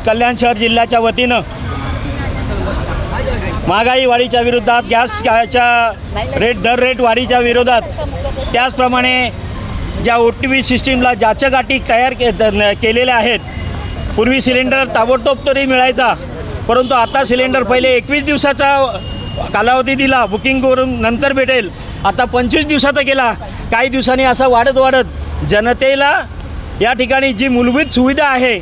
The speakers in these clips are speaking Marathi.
कल्याण शहर जिल्ह्याच्या वतीनं महागाई वाढीच्या विरोधात, गॅसच्या दर रेट वाढीच्या विरोधात, त्याचप्रमाणे ज्या OTP सिस्टीमला ज्याच्या गाठी तयार केलेल्या आहेत. पूर्वी सिलेंडर ताबडतोब तरी मिळायचा, परंतु आता सिलेंडर पहिले 21 दिवसाचा कालावधी दिला, बुकिंग करून नंतर भेटेल. आता 25 दिवसाचा केला. काही दिवसांनी असं वाढत जनतेला या ठिकाणी जी मूलभूत सुविधा आहे,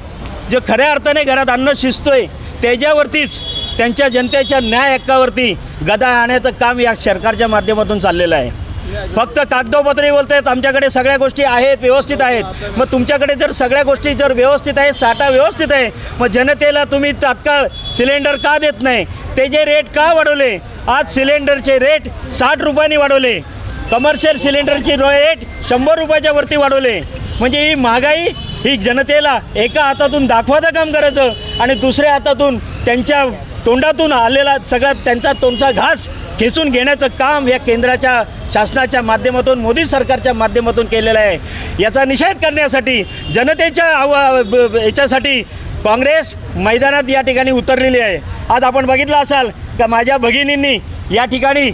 जो खऱ्या अर्थाने घरात अन्न शिजतोय, त्याच्यावरतीच त्यांच्या जनतेच्या न्याय हक्कावरती गदा आणायचं काम या सरकारच्या माध्यमातून चाललेलं आहे. फक्त कागदोपत्री बोलत आहेत आमच्याकडे सगळ्या गोष्टी आहेत, व्यवस्थित आहेत. मग तुमच्याकडे जर सगळ्या गोष्टी जर व्यवस्थित आहे, साठा व्यवस्थित आहे, मग जनतेला तुम्ही तात्काळ सिलेंडर का देत नाही? त्याचे रेट का वाढवले? आज सिलेंडरचे रेट 60 रुपयांनी वाढवले, कमर्शियल सिलेंडरची रेट 100 रुपयाच्या वरती वाढवले. म्हणजे ही महागाई ही जनतेला एका हातातून दाखवायचं काम करायचं आणि दुसऱ्या हातातून त्यांच्या तोंडातून आलेला सगळा त्यांचा तोंडचा घास खेचून घेण्याचं काम या केंद्राच्या शासनाच्या माध्यमातून, मोदी सरकारच्या माध्यमातून केलेलं आहे. याचा निषेध करण्यासाठी, जनतेच्या याच्यासाठी काँग्रेस मैदानात या ठिकाणी उतरलेली आहे. आज आपण बघितलं असाल का माझ्या भगिनींनी या ठिकाणी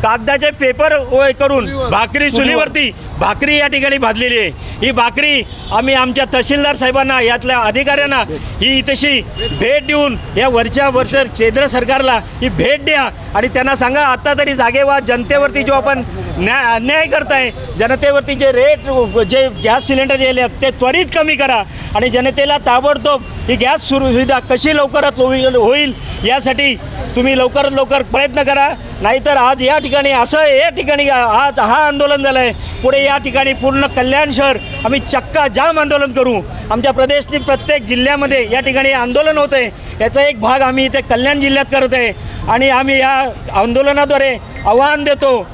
कागदाचे पेपर करून भाकरी चुलीवरती भाकरी या ठिकाणी भाजलेली आहे. ही भाकरी आम्ही आमच्या तहसीलदार साहेबांना, यातल्या अधिकाऱ्यांना ही तशी भेट देऊन या वरच्या केंद्र सरकारला ही भेट द्या आणि त्यांना सांगा आता तरी जागे व्हा. जनतेवरती जो आपण अन्याय करताय, जनतेवरती जे रेट जे गॅस सिलेंडर जे ते त्वरित कमी करा आणि जनतेला ताबडतोब ही गॅस सुविधा कशी लवकरात होईल यासाठी तुम्ही लवकरात लवकर प्रयत्न करा. नाहीतर आज या ठिकाणी असं या ठिकाणी आज हा आंदोलन झालं आहे, पुढे या ठिकाणी पूर्ण कल्याण शहर आम्ही चक्का जाम आंदोलन करू. आमच्या प्रदेशनी प्रत्येक जिल्ह्यामध्ये या ठिकाणी आंदोलन होतं आहे. याचा एक भाग आम्ही इथे कल्याण जिल्ह्यात करत आहे आणि आम्ही या आंदोलनाद्वारे आव्हान देतो,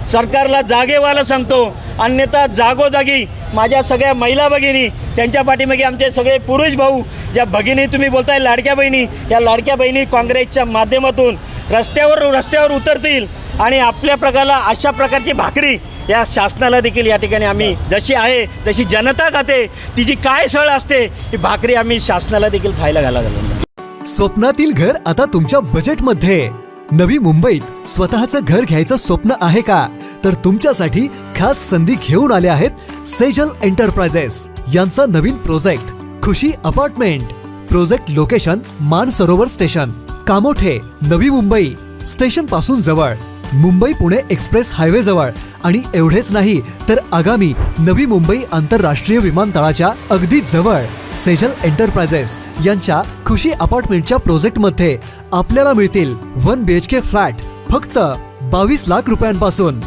सरकारला जागे व्हायला सांगतो. अन्यथा जागोजागी माझ्या सगळ्या महिला भगिनी, त्यांच्या पाठीमागे आमचे सगळे पुरुष भाऊ, ज्या भगिनी तुम्ही बोलताय लाडक्या बहिणी, या लाडक्या बहिणी काँग्रेसच्या माध्यमातून रस्त्यावर उतरतील आणि आपल्या प्रकारला अशा प्रकारची भाकरी या शासनाला देखील या ठिकाणी आम्ही जशी आहे, जशी जनता खाते, तिची काय सळ असते, ही भाकरी आम्ही शासनाला देखील खायला घालायला. स्वप्नातील घर आता तुमच्या बजेटमध्ये. नवी मुंबईत स्वतःचं घर घ्यायचं स्वप्न आहे का? तर तुमच्यासाठी खास संधी घेऊन आले आहेत सेजल एंटरप्राइजेस यांचा नवीन project Khushi apartment. Project location Mansarovar station, Kamothe, Navi Mumbai. Station पासून जवळ, मुंबई पुणे एक्सप्रेस हायवे जवळ. आणि एवढेच नाही तर आगामी नवी मुंबई आंतरराष्ट्रीय विमानतळाच्या अगदी जवळ. सेजल एंटरप्राइजेस यांच्या खुशी अपार्टमेंटच्या प्रोजेक्टमध्ये आपल्याला मिळतील 1 BHK फ्लॅट फक्त 22 लाख रुपयांपासून.